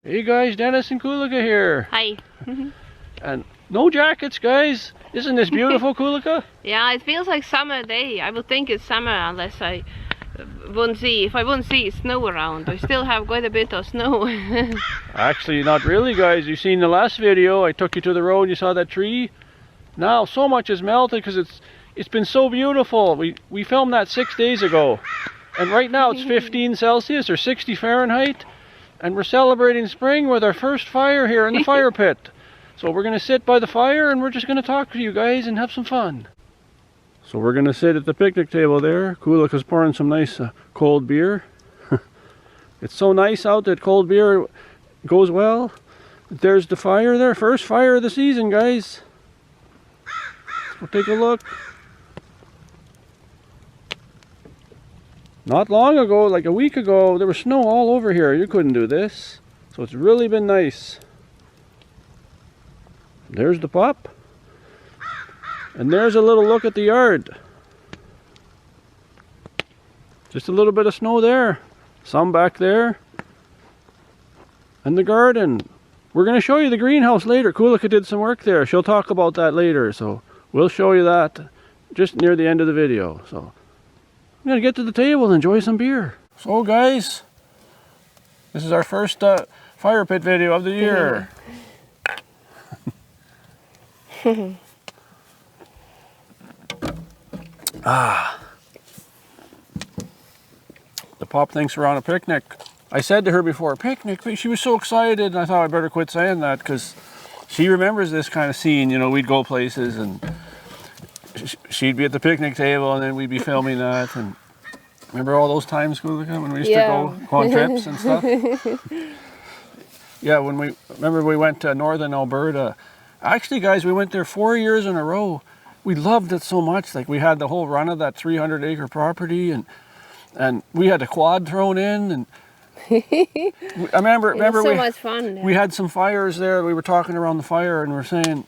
Hey guys, Dennis and Kulika here. Hi. And no jackets, guys. Isn't this beautiful, Kulika? Yeah, it feels like summer day. I would think it's summer unless I wouldn't see snow around. We still have quite a bit of snow. Actually, not really, guys. You've seen the last video. I took you to the road. You saw that tree. Now so much has melted because it's been so beautiful. We filmed that 6 days ago, and right now it's 15 Celsius or 60 Fahrenheit, and we're celebrating spring with our first fire here in the fire pit. So we're gonna sit by the fire and we're just gonna talk to you guys and have some fun. So we're gonna sit at the picnic table there. Kulika's pouring some nice cold beer. It's so nice out that cold beer goes well. There's the fire there. First fire of the season, guys. We'll take a look. Not long ago, like a week ago, there was snow all over here. You couldn't do this. So it's really been nice. There's the pup. And there's a little look at the yard. Just a little bit of snow there. Some back there. And the garden. We're going to show you the greenhouse later. Kulika did some work there. She'll talk about that later. So we'll show you that just near the end of the video. So I'm going to get to the table and enjoy some beer. So guys, this is our first fire pit video of the year. The pup thinks we're on a picnic. I said to her before, picnic, she was so excited, and I thought I better quit saying that because she remembers this kind of scene. You know, we'd go places and she'd be at the picnic table and then we'd be filming that. And remember all those times, Kulika, when we used to go on trips and stuff? Yeah, when we went to northern Alberta. Actually, guys, we went there 4 years in a row. We loved it so much. Like, we had the whole run of that 300-acre property, and we had a quad thrown in, and I remember It was so much fun. We had some fires there. We were talking around the fire, and we're saying,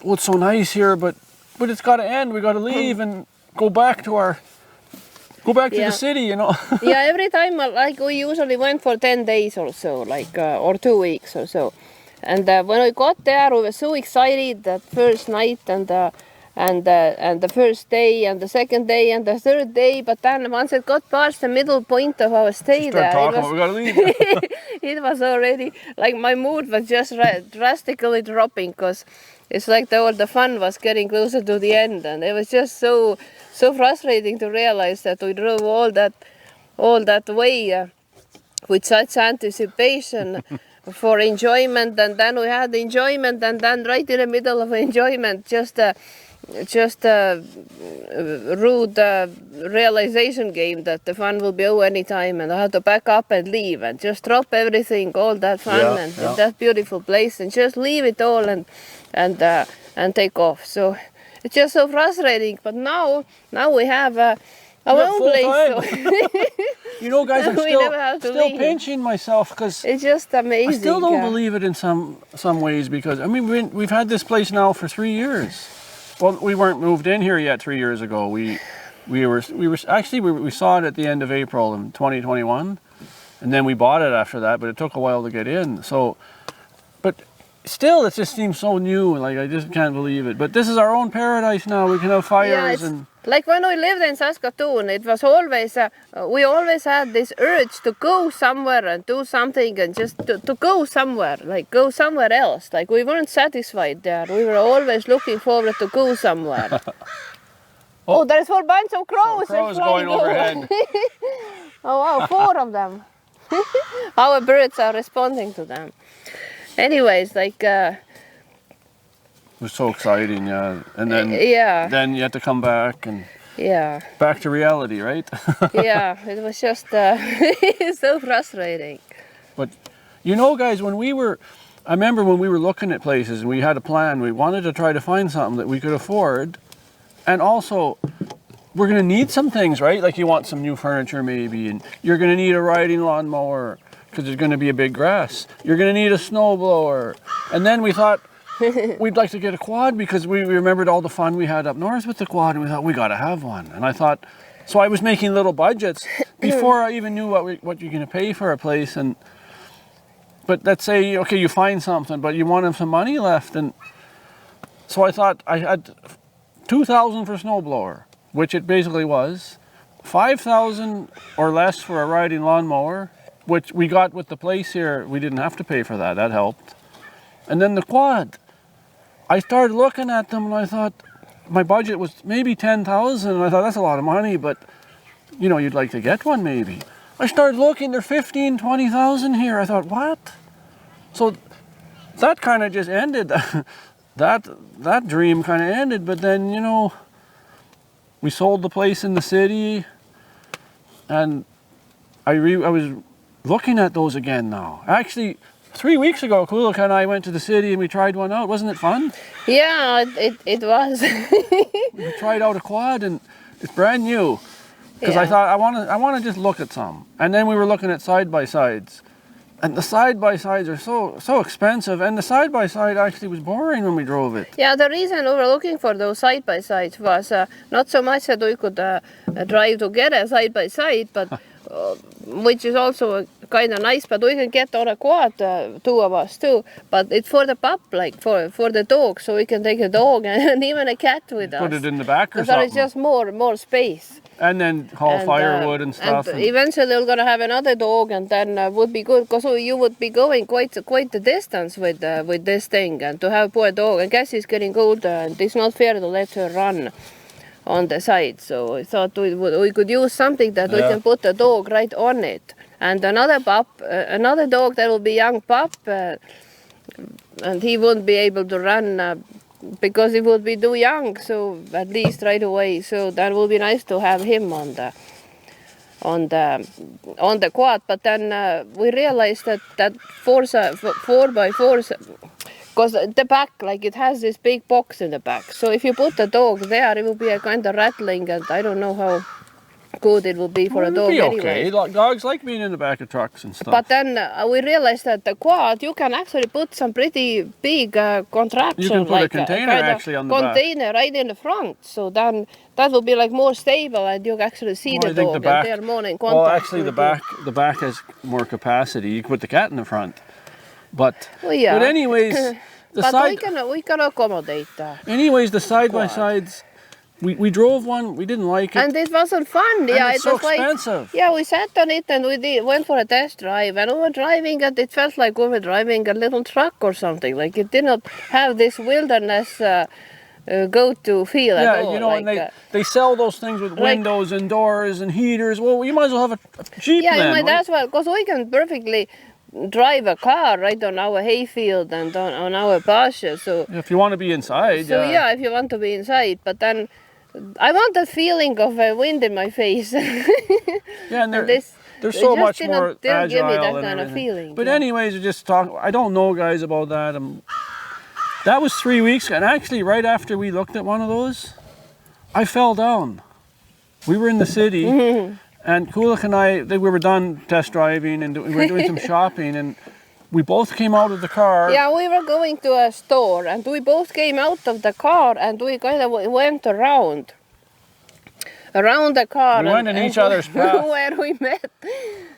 "Oh, it's so nice here, but it's got to end. We got to leave and go back to the city, you know." Yeah, every time, like, we usually went for 10 days or so, like, or 2 weeks or so. And when we got there, we were so excited that first night and the first day and the second day and the third day. But then once it got past the middle point of our stay there, we gotta leave. it was already, like, my mood was just drastically dropping because it's like all the fun was getting closer to the end, and it was just so frustrating to realize that we drove all that way with such anticipation for enjoyment, and then we had the enjoyment, and then right in the middle of enjoyment, just a rude realization game that the fun will be over any time, and I had to back up and leave and just drop everything, all that fun and that beautiful place, and just leave it all and take off. So it's just so frustrating. But now we have our own place. So you know, guys, I'm still pinching myself because it's just amazing. I still don't believe it in some ways, because I mean we've had this place now for 3 years. Well, we weren't moved in here yet 3 years ago. We saw it at the end of April in 2021, and then we bought it after that. But it took a while to get in. So, but still, it just seems so new, and like I just can't believe it. But this is our own paradise now. We can have fires and. Like when we lived in Saskatoon, it was always, we always had this urge to go somewhere and do something, and just to go somewhere, like go somewhere else. Like we weren't satisfied there. We were always looking forward to go somewhere. Oh, there's a whole bunch of crows. Crows going overhead. Oh wow, 4 of them. Our birds are responding to them. Anyways, like... it was so exciting, yeah. And then, then you had to come back and back to reality, right? Yeah, it was just so frustrating. But you know, guys, I remember when we were looking at places and we had a plan, we wanted to try to find something that we could afford, and also we're going to need some things, right? Like you want some new furniture maybe, and you're going to need a riding lawnmower because there's going to be a big grass. You're going to need a snowblower, and then we thought, we'd like to get a quad because we remembered all the fun we had up north with the quad, and we thought we got to have one. And I thought, so I was making little budgets before I even knew what you're going to pay for a place, and but let's say, okay, you find something, but you want some money left. And so I thought I had 2,000 for snowblower, which it basically was, 5,000 or less for a riding lawnmower, which we got with the place here. We didn't have to pay for that. That helped. And then the quad. I started looking at them and I thought my budget was maybe 10,000. And I thought that's a lot of money, but you know, you'd like to get one maybe. I started looking, they're 15, 20,000 here. I thought, what? So that kind of just ended. that dream kind of ended. But then, you know, we sold the place in the city, and I was looking at those again now. Actually, 3 weeks ago, Kulika and I went to the city and we tried one out. Wasn't it fun? Yeah, it was. We tried out a quad and it's brand new. Because I thought I want to just look at some. And then we were looking at side-by-sides. And the side-by-sides are so expensive, and the side-by-side actually was boring when we drove it. Yeah, the reason we were looking for those side-by-sides was not so much that we could drive together side-by-side, but which is also kind of nice, but we can get on a quad, two of us too, but it's for the pup, like for the dog, so we can take a dog and even a cat with us. Put it in the back or something. There is something. just more space. And then haul firewood and stuff. And eventually we're going to have another dog, and then would be good, because you would be going quite the distance with this thing, and to have poor dog. I guess she's getting older, and it's not fair to let her run on the side. So I thought we could use something that we can put the dog right on it. And another pup, another dog that will be young pup, and he wouldn't be able to run because he would be too young, so at least right away. So that would be nice to have him on the quad. But then we realized that 4x4, because the back, like it has this big box in the back. So if you put the dog there, it will be a kind of rattling, and I don't know how good it will be for a dog anyway. Okay. Dogs like being in the back of trucks and stuff. But then we realized that the quad, you can actually put some pretty big contraption. You can put a container actually on the back. Container right in the front. So then that will be like more stable, and you can actually see the dog, and they're more in contact. Well, actually the back has more capacity. You can put the cat in the front. But anyways, we can accommodate that. Anyways, the side-by-sides, we drove one, we didn't like it. And it wasn't fun. And yeah, it's it was so expensive. Like, yeah, we sat on it and we went for a test drive, and we were driving, and it felt like we were driving a little truck or something. Like it did not have this wilderness go-to feel at all. Yeah, you know, like, and they sell those things with windows and doors and heaters. Well, you might as well have a Jeep then. Yeah, you might as well, because we can perfectly drive a car right on our hayfield and on our pasture. So if you want to be inside. So yeah, if you want to be inside, but then I want that feeling of wind in my face. Yeah, and they're so much more agile give me that and kind everything. of feeling. But anyways, we just talk. I don't know, guys, about that. That was 3 weeks ago, and actually right after we looked at one of those, I fell down. We were in the city, and Kulak and I, we were done test driving, and we were doing some shopping, and we both came out of the car. Yeah, we were going to a store, and we both came out of the car, and we kind of went around the car. We went in each other's path. Where we met.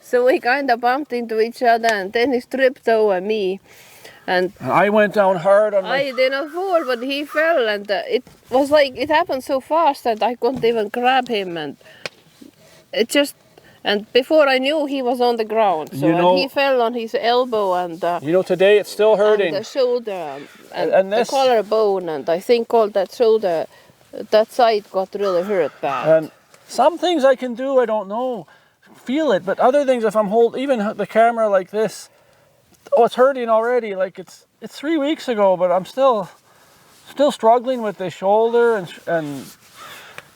So we kind of bumped into each other, and then he tripped over me. And I went down hard on I did not fall, but he fell, and it was like, it happened so fast that I couldn't even grab him, and it just, and before I knew, he was on the ground. So and he fell on his elbow, and you know, today it's still hurting. And the shoulder, and the collarbone, and I think all that shoulder, that side got really hurt bad. And some things I can do, I don't know, feel it, but other things, if I'm holding even the camera like this, oh, it's hurting already. Like it's 3 weeks ago, but I'm still struggling with the shoulder and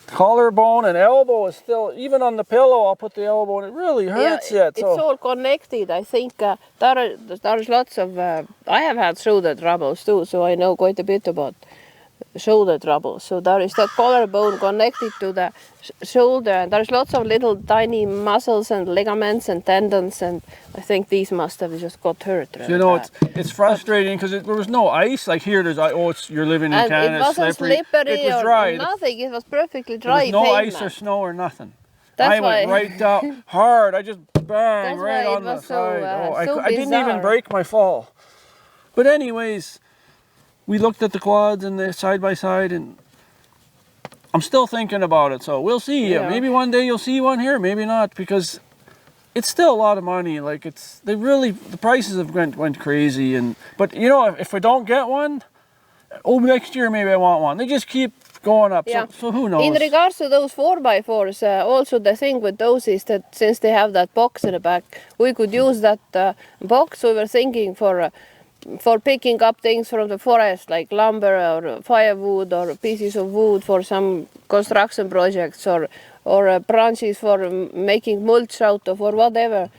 collarbone, and elbow is still, even on the pillow I'll put the elbow and it really hurts yet. So. It's all connected. I think there's lots of, I have had shoulder troubles too, so I know quite a bit about shoulder trouble. So there is that collarbone connected to the shoulder, and there's lots of little tiny muscles and ligaments and tendons, and I think these must have just got hurt. Really, you know, it's frustrating because there was no ice. Like here, you're living in Canada, it wasn't slippery. It was dry. Or nothing. It was perfectly dry. There was no pavement. ice or snow or nothing. That's I went right down hard. I just bang, That's right why it on the was so, side. so I didn't even bizarre. break my fall. But anyways, we looked at the quads and the side by side, and I'm still thinking about it. So we'll see. Yeah. Maybe one day you'll see one here, maybe not, because it's still a lot of money. Like the prices have went crazy. But you know, if I don't get one, next year maybe I want one. They just keep going up. Yeah. So who knows? In regards to those 4x4s, also the thing with those is that since they have that box in the back, we could use that box. We were thinking for picking up things from the forest, like lumber or firewood or pieces of wood for some construction projects, or branches for making mulch out of, or whatever.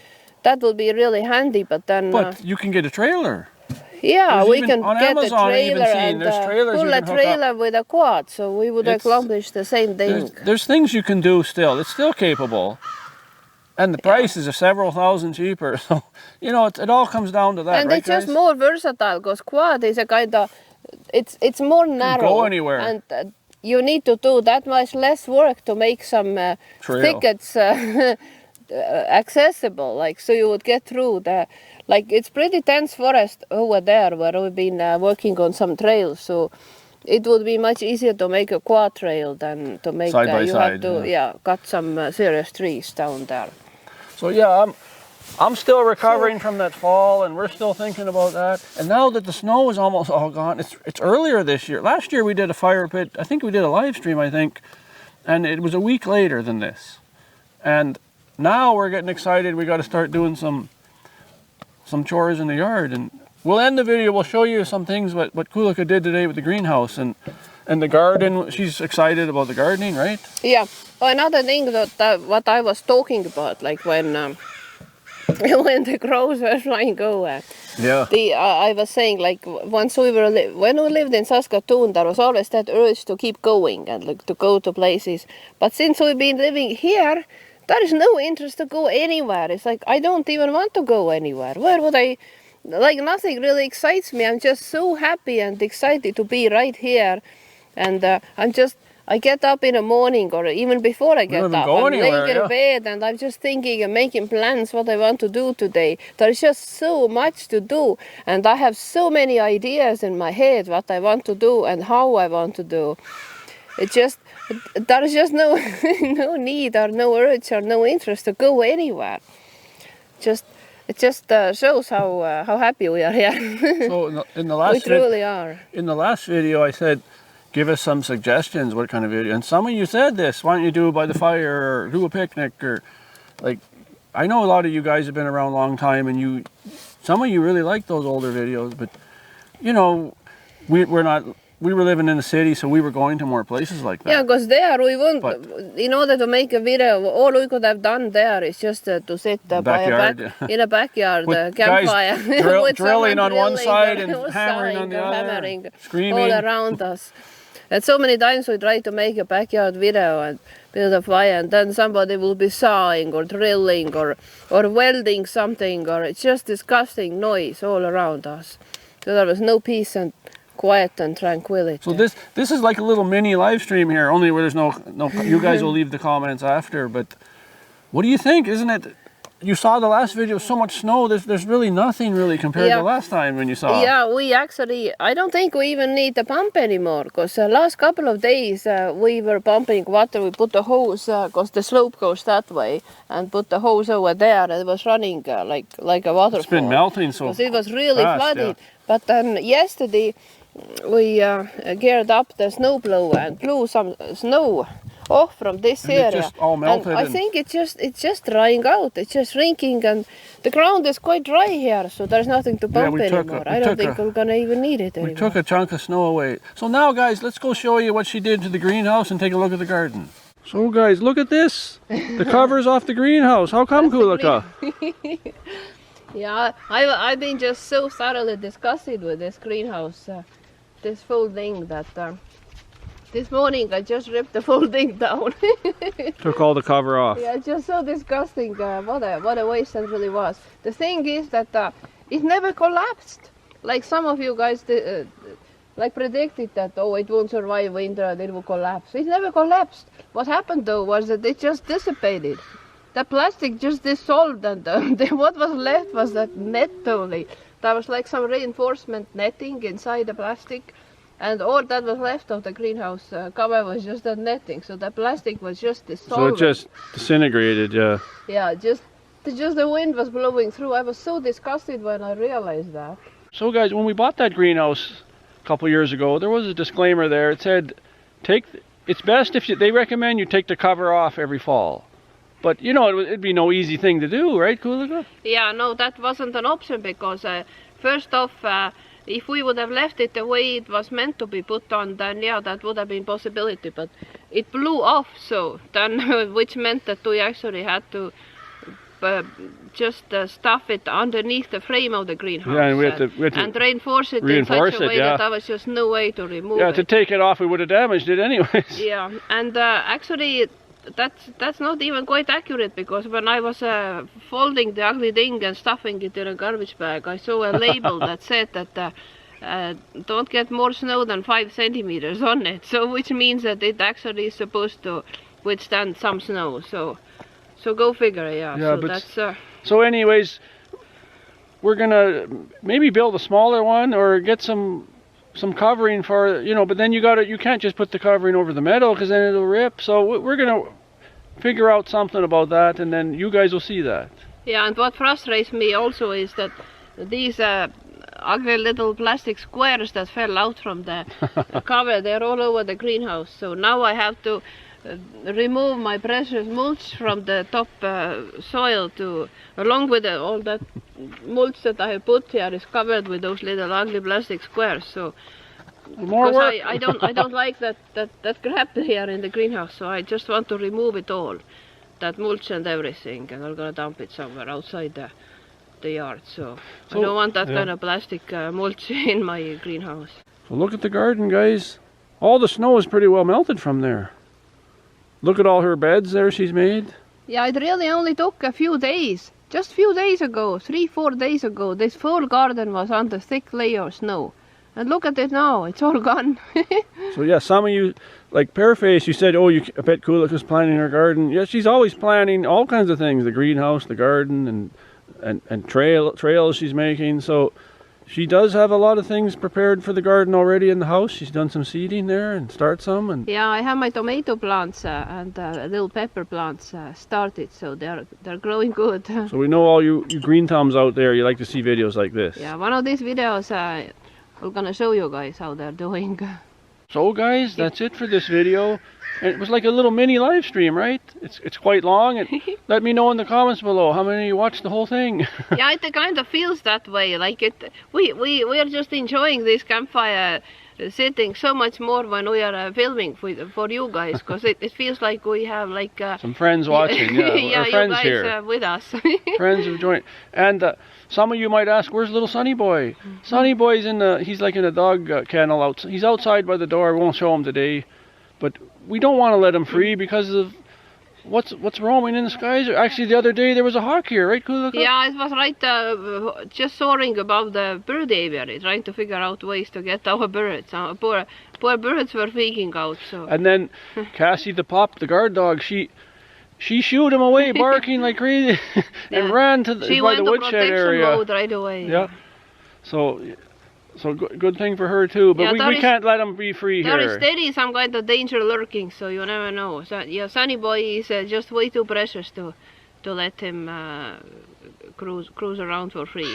That would be really handy. But then, But you can get a trailer. yeah, There's we even- can on get Amazon, a I've even trailer seen and there's trailers you pull a can hook up. trailer with a quad, so we would It's- accomplish the same thing. There's things you can do still. It's still capable. And the prices are several thousand cheaper. So, you know, it all comes down to that, And right, it's just guys? more versatile because quad is a kind of, it's more narrow. go anywhere. And you need to do that much less work to make some Trail. thickets accessible. Like, so you would get through the, like, it's pretty dense forest over there where we've been working on some trails. So it would be much easier to make a quad trail than to make, Side by you side, have to, cut some serious trees down there. So yeah, I'm still recovering from that fall, and we're still thinking about that. And now that the snow is almost all gone, it's earlier this year. Last year we did a fire pit. I think we did a live stream, and it was a week later than this. And now we're getting excited. We got to start doing some chores in the yard, and we'll end the video. We'll show you some things what Kulika did today with the greenhouse and the garden. She's excited about the gardening, right? Yeah. Oh, another thing that what I was talking about, like when when the crows were flying over. Yeah. I was saying, like, once when we lived in Saskatoon, there was always that urge to keep going and like to go to places. But since we've been living here, there is no interest to go anywhere. It's like I don't even want to go anywhere. Where would I? Like, nothing really excites me. I'm just so happy and excited to be right here, and I get up in the morning, or even before I get don't up, even go I'm anywhere, laying in yeah. bed and I'm just thinking and making plans what I want to do today. There's just so much to do, and I have so many ideas in my head what I want to do and how I want to do. There's just no no need or no urge or no interest to go anywhere. It just shows how happy we are here. So in the We last truly are. in the last video, I said, give us some suggestions, what kind of video. And some of you said this, why don't you do it by the fire or do a picnic, or like, I know a lot of you guys have been around a long time, and some of you really like those older videos, but you know, we were living in the city, so we were going to more places like that. Yeah, because there we won't, But- in order to make a video, all we could have done there is just to sit Backyard, in a backyard With campfire. guys with drilling someone on one drilling side or and hammering on sighing the or other, hammering screaming. all around us. And so many times we try to make a backyard video and build a fire, and then somebody will be sawing or drilling or welding something, or it's just disgusting noise all around us. So there was no peace and quiet and tranquility. So this is like a little mini live stream here, only where there's no you guys will leave the comments after, but what do you think? Isn't it, you saw the last video, so much snow, there's really nothing really compared to last time when you saw. Yeah, we actually, I don't think we even need the pump anymore, because the last couple of days we were pumping water. We put the hose, because the slope goes that way, and put the hose over there, and it was running like a waterfall. It's been melting so because it was really fast, flooded. yeah. But then yesterday we geared up the snowblower and blew some snow off from this And it area. just all melted And I and- think it's just drying out. It's just shrinking, and the ground is quite dry here, so there's nothing to pump anymore. I don't think we're gonna even need it anymore. We took a chunk of snow away. So now, guys, let's go show you what she did to the greenhouse and take a look at the garden. So, guys, look at this. The cover's off the greenhouse. How come, Kulika? Yeah, I've been just so thoroughly disgusted with this greenhouse, this whole thing, that this morning I just ripped the whole thing down. Took all the cover off. Yeah, just so disgusting. What a waste that really was. The thing is that it never collapsed. Like some of you guys like predicted that, oh, it won't survive winter and it will collapse. It never collapsed. What happened though was that it just dissipated. the plastic just dissolved, and what was left was that net only. There was like some reinforcement netting inside the plastic, and all that was left of the greenhouse cover was just that netting. So the plastic was just dissolved. So it just disintegrated, yeah. Yeah, just the wind was blowing through. I was so disgusted when I realized that. So guys, when we bought that greenhouse a couple years ago, there was a disclaimer there. It said, it's best if they recommend you take the cover off every fall. But you know, it'd be no easy thing to do, right, Kuulika? Yeah, no, that wasn't an option, because first off, if we would have left it the way it was meant to be put on, then yeah, that would have been possibility. But it blew off, so then which meant that we actually had to just stuff it underneath the frame of the greenhouse. Yeah, and we had to and reinforce it in such a way yeah. that there was just no way to remove it. Yeah, to take it off, we would have damaged it anyways. Yeah, and actually, that's not even quite accurate, because when I was folding the ugly thing and stuffing it in a garbage bag, I saw a label that said that don't get more snow than 5 centimeters on it. So which means that it actually is supposed to withstand some snow. So go figure, yeah. Yeah, so but that's. So anyways, we're gonna maybe build a smaller one or get some covering for, you know, but then you can't just put the covering over the metal, because then it'll rip. So we're gonna figure out something about that, and then you guys will see that. Yeah, and what frustrates me also is that these ugly little plastic squares that fell out from the cover, they're all over the greenhouse. So now I have to remove my precious mulch from the top soil along with all that mulch that I have put here is covered with those little ugly plastic squares. So more work. I don't like that crap here in the greenhouse. So I just want to remove it all, that mulch and everything, and I'm gonna dump it somewhere outside the yard. So I don't want that kind of plastic mulch in my greenhouse. So look at the garden, guys. All the snow is pretty well melted from there. Look at all her beds there she's made. Yeah, it really only took a few days. Just a few days ago, 3-4 days ago, this whole garden was under thick layer of snow. And look at it now, it's all gone. So yeah, some of you, like Pearface, you said, oh, I bet Kuulika's planning her garden. Yeah, she's always planning all kinds of things, the greenhouse, the garden, and trails she's making. So she does have a lot of things prepared for the garden already in the house. She's done some seeding there and start some. And yeah, I have my tomato plants and little pepper plants started, so they're growing good. So we know all you green thumbs out there, you like to see videos like this. Yeah, one of these videos I'm gonna show you guys how they're doing. So guys, that's it for this video. And it was like a little mini live stream, right? It's quite long. And let me know in the comments below how many of you watched the whole thing. Yeah, it kind of feels that way. Like we are just enjoying this campfire sitting so much more when we are filming for you guys, because it feels like we have like some friends watching. Yeah, yeah, friends you guys here with us. Friends have joined. And some of you might ask, where's little Sonny Boy? Sonny Boy's he's like in a dog kennel out. He's outside by the door. We won't show him today, but we don't want to let him free because of what's roaming in the skies. Actually, the other day there was a hawk here, right, Kuulika? Yeah, it was right, just soaring above the bird aviary, trying to figure out ways to get our birds. Poor birds were freaking out. So. And then Cassie the pup, the guard dog, she shooed him away, barking like crazy, and ran to by the woodshed area. Mode right away. Yeah. So good thing for her too, but yeah, we can't let him be free here. There is steady some kind of danger lurking, so you never know. So, yeah, Sonny Boy is just way too precious to let him cruise around for free.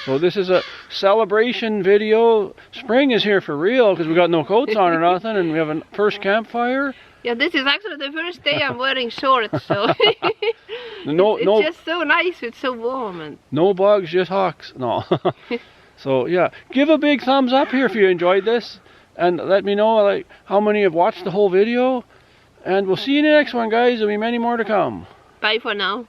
So this is a celebration video. Spring is here for real, because we got no coats on or nothing, and we have a first campfire. Yeah, this is actually the first day I'm wearing shorts, so it's just so nice. It's so warm and no bugs, just hawks. No. So yeah, give a big thumbs up here if you enjoyed this, and let me know like how many have watched the whole video. And we'll see you in the next one, guys. There'll be many more to come. Bye for now.